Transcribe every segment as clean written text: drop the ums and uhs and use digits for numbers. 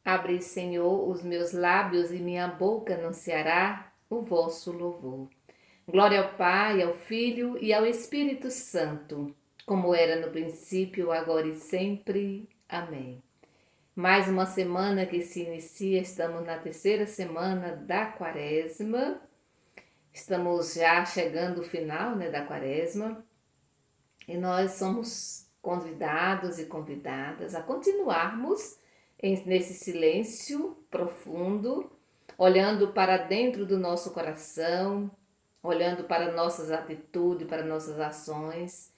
Abre, Senhor, os meus lábios e minha boca anunciará o vosso louvor. Glória ao Pai, ao Filho e ao Espírito Santo, como era no princípio, agora e sempre. Amém. Mais uma semana que se inicia, estamos na terceira semana da Quaresma. Estamos já chegando ao final, da Quaresma, e nós somos convidados e convidadas a continuarmos nesse silêncio profundo, olhando para dentro do nosso coração, olhando para nossas atitudes, para nossas ações,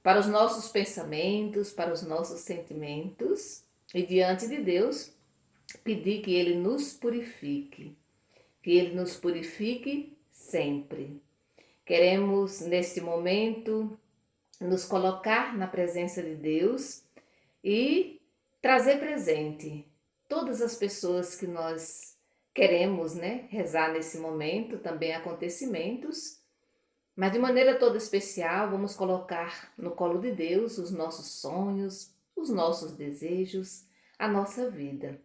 para os nossos pensamentos, para os nossos sentimentos, e diante de Deus pedir que Ele nos purifique, que Ele nos purifique sempre. Queremos neste momento nos colocar na presença de Deus e trazer presente todas as pessoas que nós queremos, rezar nesse momento, também acontecimentos, mas de maneira toda especial, vamos colocar no colo de Deus os nossos sonhos, os nossos desejos, a nossa vida.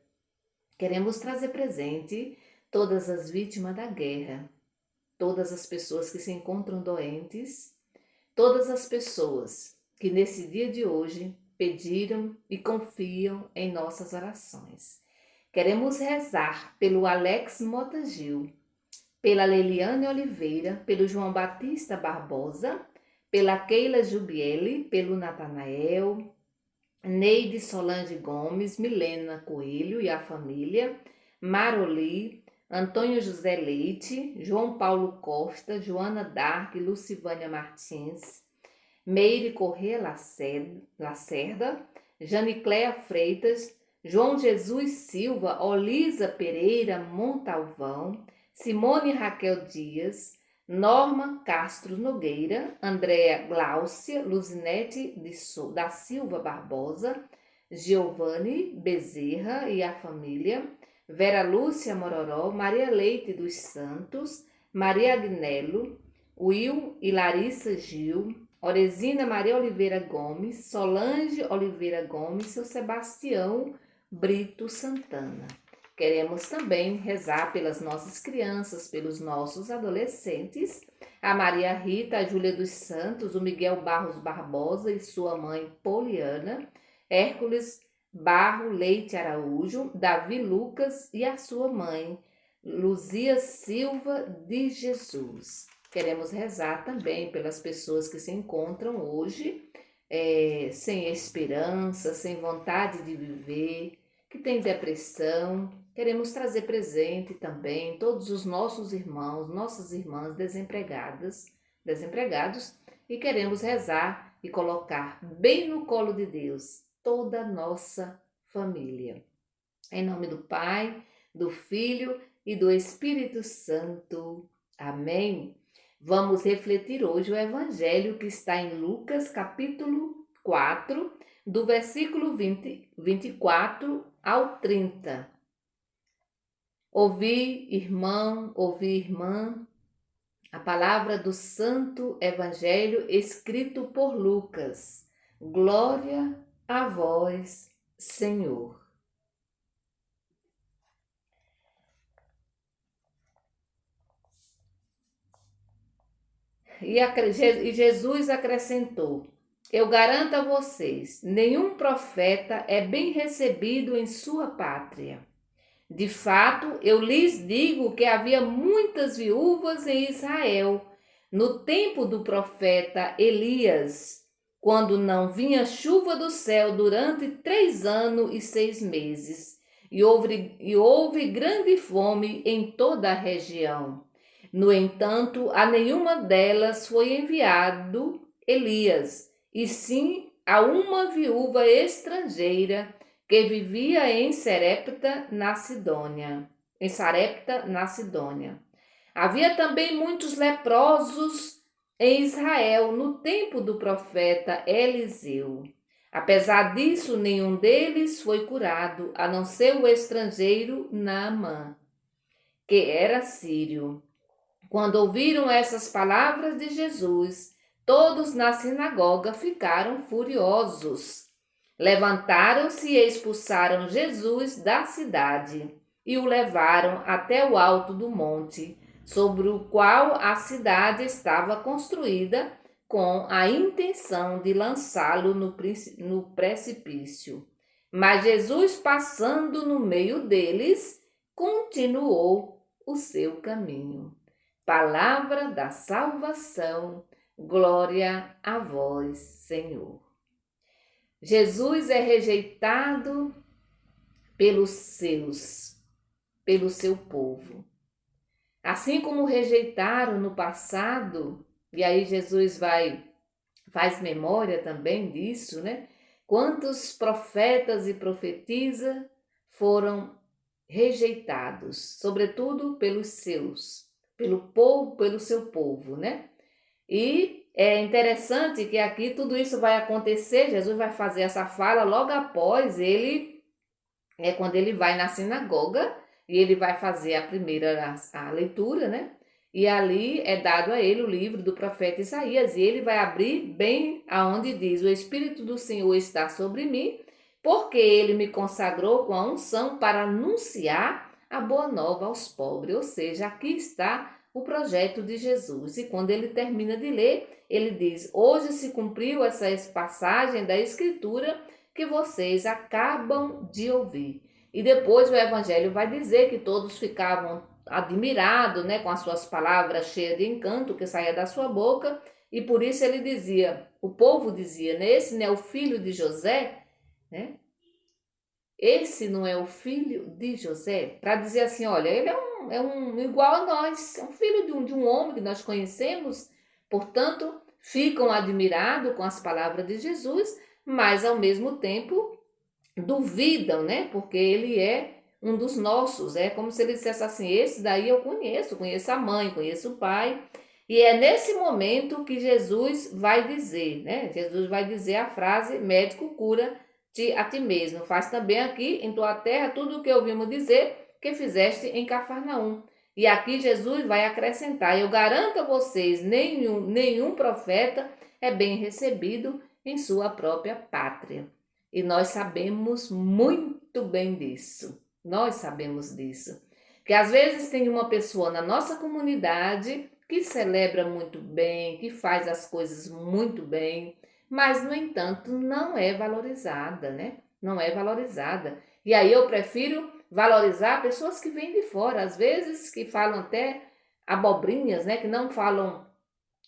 Queremos trazer presente todas as vítimas da guerra, todas as pessoas que se encontram doentes, todas as pessoas que nesse dia de hoje pediram e confiam em nossas orações. Queremos rezar pelo Alex Mota Gil, pela Leliane Oliveira, pelo João Batista Barbosa, pela Keila Jubiele, pelo Natanael, Neide Solange Gomes, Milena Coelho e a família, Maroli, Antônio José Leite, João Paulo Costa, Joana Dark, Lucivânia Martins, Meire Corrêa Lacerda, Janicléa Freitas, João Jesus Silva, Olisa Pereira Montalvão, Simone Raquel Dias, Norma Castro Nogueira, Andréa Gláucia, Luzinete da Silva Barbosa, Giovanni Bezerra e a família, Vera Lúcia Mororó, Maria Leite dos Santos, Maria Agnello, Will e Larissa Gil, Oresina Maria Oliveira Gomes, Solange Oliveira Gomes, seu Sebastião Brito Santana. Queremos também rezar pelas nossas crianças, pelos nossos adolescentes, a Maria Rita, a Júlia dos Santos, o Miguel Barros Barbosa e sua mãe Poliana, Hércules Barro Leite Araújo, Davi Lucas e a sua mãe Luzia Silva de Jesus. Queremos rezar também pelas pessoas que se encontram hoje sem esperança, sem vontade de viver, que têm depressão. Queremos trazer presente também todos os nossos irmãos, nossas irmãs desempregados, e queremos rezar e colocar bem no colo de Deus toda a nossa família. Em nome do Pai, do Filho e do Espírito Santo. Amém. Vamos refletir hoje o Evangelho que está em Lucas, capítulo 4, do versículo 24 ao 30. Ouvi, irmão, ouvi, irmã, a palavra do Santo Evangelho escrito por Lucas. Glória a vós, Senhor. E Jesus acrescentou: eu garanto a vocês, nenhum profeta é bem recebido em sua pátria. De fato, eu lhes digo que havia muitas viúvas em Israel no tempo do profeta Elias, quando não vinha chuva do céu durante 3 anos e 6 meses, e houve grande fome em toda a região. No entanto, a nenhuma delas foi enviado Elias, e sim a uma viúva estrangeira que vivia em Sarepta, na Sidônia. Havia também muitos leprosos em Israel no tempo do profeta Eliseu. Apesar disso, nenhum deles foi curado, a não ser o estrangeiro Naamã, que era sírio. Quando ouviram essas palavras de Jesus, todos na sinagoga ficaram furiosos. Levantaram-se e expulsaram Jesus da cidade e o levaram até o alto do monte, sobre o qual a cidade estava construída, com a intenção de lançá-lo no precipício. Mas Jesus, passando no meio deles, continuou o seu caminho. Palavra da salvação, glória a vós, Senhor. Jesus é rejeitado pelos seus, pelo seu povo. Assim como rejeitaram no passado, e aí Jesus faz memória também disso, né? Quantos profetas e profetisas foram rejeitados, sobretudo pelos seus, pelo povo, pelo seu povo, né? E é interessante que aqui tudo isso vai acontecer, Jesus vai fazer essa fala logo após quando ele vai na sinagoga e ele vai fazer a leitura, né? E ali é dado a ele o livro do profeta Isaías, e ele vai abrir bem aonde diz: o Espírito do Senhor está sobre mim, porque ele me consagrou com a unção para anunciar a boa nova aos pobres. Ou seja, aqui está o projeto de Jesus. E quando ele termina de ler, ele diz: hoje se cumpriu essa passagem da Escritura que vocês acabam de ouvir. E depois o Evangelho vai dizer que todos ficavam admirados, né, com as suas palavras cheias de encanto que saía da sua boca, e por isso ele dizia, o povo dizia, né, esse não é o filho de José, né? Esse não é o filho de José? Para dizer assim, olha, ele é um igual a nós, é um filho de um homem que nós conhecemos, portanto, ficam admirados com as palavras de Jesus, mas ao mesmo tempo duvidam, né? Porque ele é um dos nossos, é como se ele dissesse assim, esse daí eu conheço a mãe, conheço o pai. E é nesse momento que Jesus vai dizer, né? Jesus vai dizer a frase, médico, cura-te a ti mesmo. Faz também aqui em tua terra tudo o que ouvimos dizer que fizeste em Cafarnaum. E aqui Jesus vai acrescentar, eu garanto a vocês, nenhum profeta é bem recebido em sua própria pátria. E nós sabemos muito bem disso. Nós sabemos disso. Que às vezes tem uma pessoa na nossa comunidade que celebra muito bem, que faz as coisas muito bem, mas, no entanto, não é valorizada, né? Não é valorizada. E aí eu prefiro valorizar pessoas que vêm de fora, às vezes que falam até abobrinhas, né? Que não falam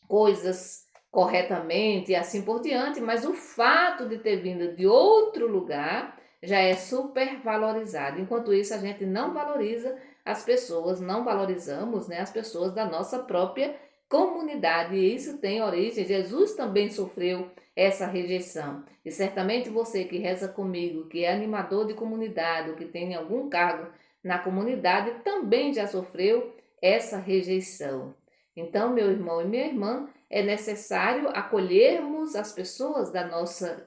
coisas corretamente e assim por diante, mas o fato de ter vindo de outro lugar já é super valorizado. Enquanto isso, a gente não valoriza as pessoas, não valorizamos, né, as pessoas da nossa própria comunidade. E isso tem origem. Jesus também sofreu essa rejeição. E certamente você que reza comigo, que é animador de comunidade, ou que tem algum cargo na comunidade, também já sofreu essa rejeição. Então, meu irmão e minha irmã, é necessário acolhermos as pessoas da nossa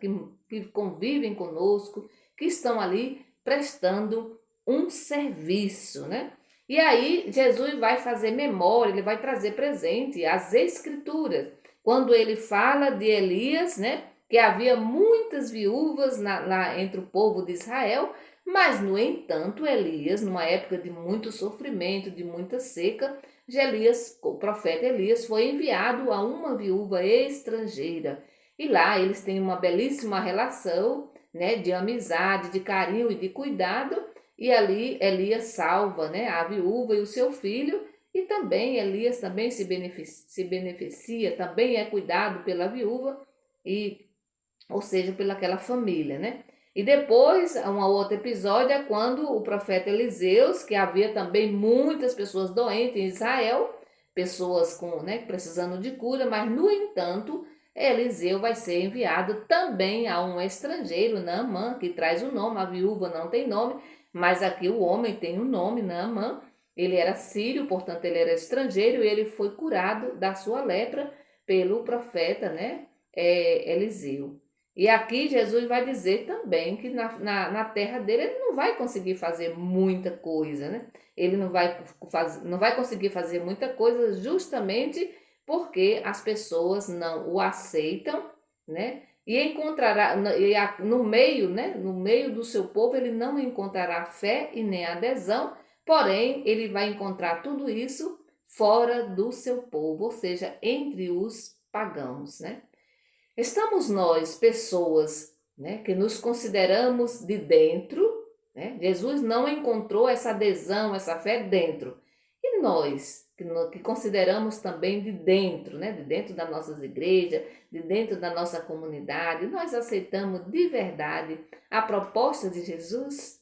que convivem conosco, que estão ali prestando um serviço, né? E aí Jesus vai fazer memória, ele vai trazer presente as escrituras. Quando ele fala de Elias, né? Que havia muitas viúvas lá entre o povo de Israel, mas, no entanto, Elias, numa época de muito sofrimento, de muita seca, o profeta Elias foi enviado a uma viúva estrangeira. E lá eles têm uma belíssima relação, né, de amizade, de carinho e de cuidado. E ali Elias salva, né, a viúva e o seu filho. E também Elias também se beneficia, também é cuidado pela viúva, ou seja, pelaquela família, né? E depois, um outro episódio é quando o profeta Eliseus, que havia também muitas pessoas doentes em Israel, pessoas com, né, precisando de cura, mas no entanto, Eliseu vai ser enviado também a um estrangeiro, Naamã, que traz o nome, a viúva não tem nome, mas aqui o homem tem um nome, Naamã. Ele era sírio, portanto ele era estrangeiro, e ele foi curado da sua lepra pelo profeta, né, Eliseu. E aqui Jesus vai dizer também que na terra dele ele não vai conseguir fazer muita coisa, né? Ele não vai conseguir fazer muita coisa justamente porque as pessoas não o aceitam, né? e encontrará no meio, né, no meio do seu povo ele não encontrará fé e nem adesão, porém ele vai encontrar tudo isso fora do seu povo, ou seja, entre os pagãos, né? Estamos nós, pessoas, né, que nos consideramos de dentro, né? Jesus não encontrou essa adesão, essa fé dentro. E nós, que consideramos também de dentro, né, de dentro das nossas igrejas, de dentro da nossa comunidade, nós aceitamos de verdade a proposta de Jesus?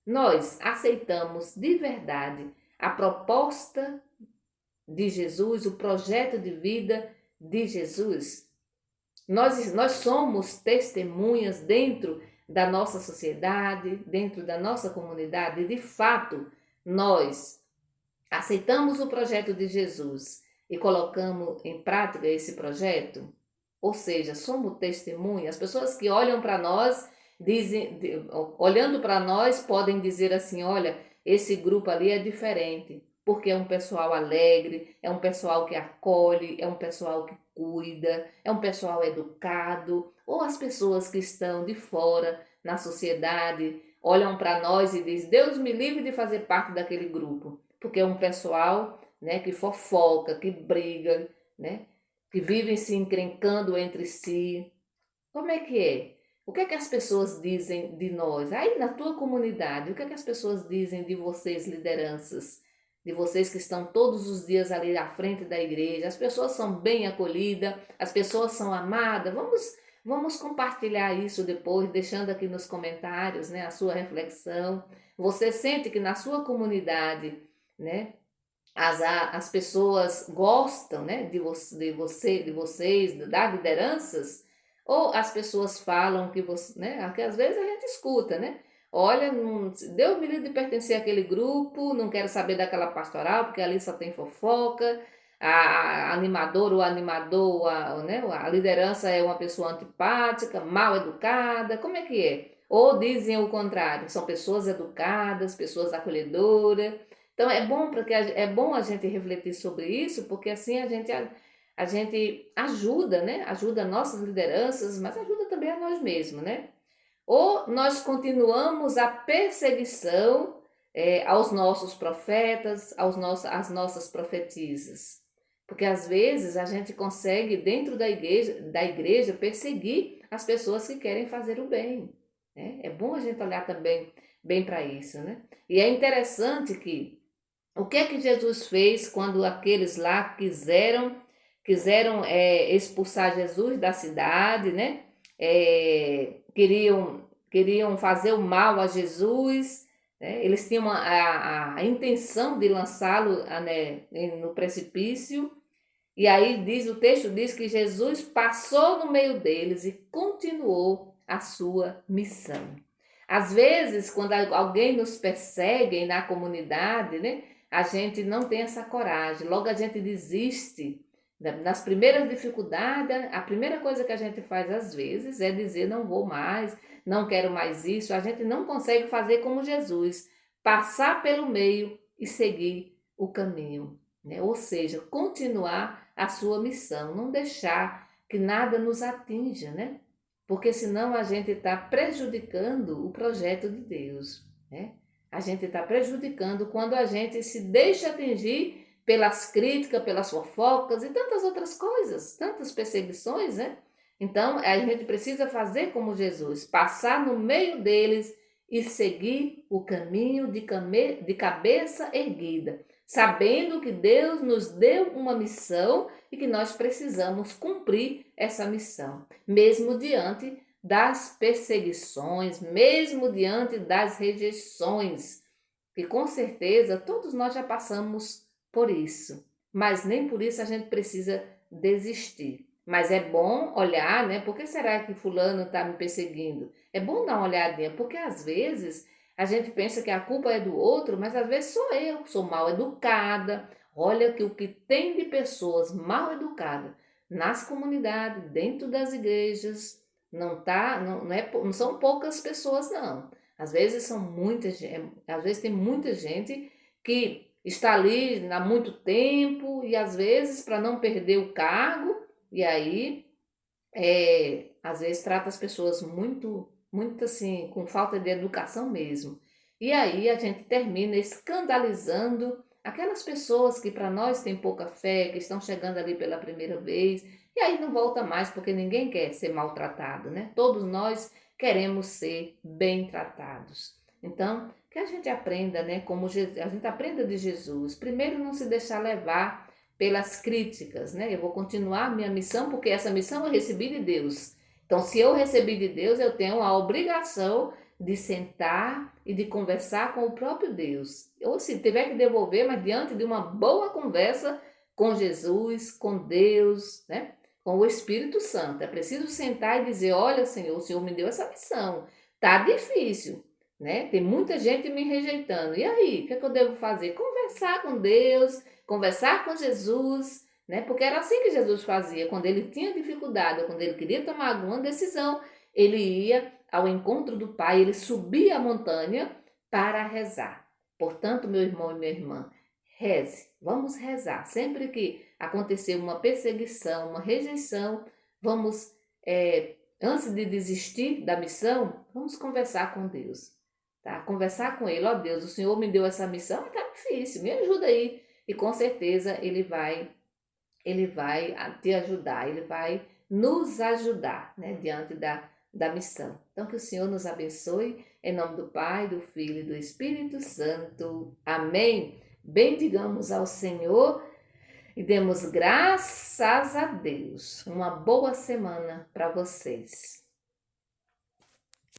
Nós aceitamos de verdade a proposta de Jesus, o projeto de vida de Jesus? Nós somos testemunhas dentro da nossa sociedade, dentro da nossa comunidade. De fato, nós aceitamos o projeto de Jesus e colocamos em prática esse projeto? Ou seja, somos testemunhas. As pessoas que olham para nós, olhando para nós, podem dizer assim: olha, esse grupo ali é diferente, porque é um pessoal alegre, é um pessoal que acolhe, é um pessoal que cuida, é um pessoal educado. Ou as pessoas que estão de fora na sociedade olham para nós e dizem: Deus me livre de fazer parte daquele grupo, porque é um pessoal, né, que fofoca, que briga, né, que vivem se encrencando entre si. Como é que é? O que é que as pessoas dizem de nós? Aí na tua comunidade, o que é que as pessoas dizem de vocês, lideranças? De vocês que estão todos os dias ali à frente da igreja? As pessoas são bem acolhidas, as pessoas são amadas. Vamos compartilhar isso depois, deixando aqui nos comentários, né, a sua reflexão. Você sente que na sua comunidade, né, as pessoas gostam, né, de vocês, das lideranças, ou as pessoas falam que você, né, que às vezes a gente escuta, né? Olha, Deus me livre de pertencer àquele grupo, não quero saber daquela pastoral, porque ali só tem fofoca, a animadora ou animador, né, a liderança é uma pessoa antipática, mal educada, como é que é? Ou dizem o contrário, são pessoas educadas, pessoas acolhedoras. Então é bom a gente refletir sobre isso, porque assim a gente ajuda, né? Ajuda nossas lideranças, mas ajuda também a nós mesmos, né? Ou nós continuamos a perseguição aos nossos profetas, às nossas profetisas. Porque às vezes a gente consegue, dentro da igreja perseguir as pessoas que querem fazer o bem, né? É bom a gente olhar também bem para isso, né? E é interessante que o que é que Jesus fez quando aqueles lá quiseram expulsar Jesus da cidade, né? Queriam fazer o mal a Jesus, né? Eles tinham a intenção de lançá-lo, né, no precipício. E aí o texto diz que Jesus passou no meio deles e continuou a sua missão. Às vezes, quando alguém nos persegue na comunidade, né, a gente não tem essa coragem, logo a gente desiste. Nas primeiras dificuldades, a primeira coisa que a gente faz às vezes é dizer: não vou mais, não quero mais isso. A gente não consegue fazer como Jesus, passar pelo meio e seguir o caminho, né? Ou seja, continuar a sua missão, não deixar que nada nos atinja, né? Porque senão a gente está prejudicando o projeto de Deus, né? A gente está prejudicando quando a gente se deixa atingir pelas críticas, pelas fofocas e tantas outras coisas, tantas perseguições, né? Então a gente precisa fazer como Jesus, passar no meio deles e seguir o caminho de cabeça erguida, sabendo que Deus nos deu uma missão e que nós precisamos cumprir essa missão, mesmo diante das perseguições, mesmo diante das rejeições, que com certeza todos nós já passamos por isso, mas nem por isso a gente precisa desistir. Mas é bom olhar, né? Por que será que fulano está me perseguindo? É bom dar uma olhadinha, porque às vezes a gente pensa que a culpa é do outro, mas às vezes sou eu que sou mal educada. Olha que o que tem de pessoas mal educadas nas comunidades, dentro das igrejas, não são poucas pessoas, não. Às vezes são muitas, às vezes tem muita gente que está ali há muito tempo e às vezes para não perder o cargo, e aí às vezes trata as pessoas muito assim, com falta de educação mesmo. E aí a gente termina escandalizando aquelas pessoas que para nós têm pouca fé, que estão chegando ali pela primeira vez, e aí não volta mais porque ninguém quer ser maltratado, né? Todos nós queremos ser bem tratados. Então, que a gente aprenda, né, como a gente aprenda de Jesus. Primeiro, não se deixar levar pelas críticas, né? Eu vou continuar a minha missão porque essa missão eu recebi de Deus. Então, se eu recebi de Deus, eu tenho a obrigação de sentar e de conversar com o próprio Deus. Ou se tiver que devolver, mas diante de uma boa conversa com Jesus, com Deus, né? Com o Espírito Santo. É preciso sentar e dizer: olha, Senhor, o Senhor me deu essa missão. Tá difícil, né? Tem muita gente me rejeitando. E aí, o que é que eu devo fazer? Conversar com Deus, conversar com Jesus, né? Porque era assim que Jesus fazia. Quando ele tinha dificuldade, ou quando ele queria tomar alguma decisão, ele ia ao encontro do Pai, ele subia a montanha para rezar. Portanto, meu irmão e minha irmã, reze, vamos rezar. Sempre que acontecer uma perseguição, uma rejeição, vamos, antes de desistir da missão, vamos conversar com Deus, tá? Conversar com Ele: ó Deus, o Senhor me deu essa missão, mas tá difícil, me ajuda aí. E com certeza Ele vai te ajudar, Ele vai nos ajudar, né, diante da missão. Então, que o Senhor nos abençoe, em nome do Pai, do Filho e do Espírito Santo. Amém. Bendigamos ao Senhor e demos graças a Deus. Uma boa semana para vocês.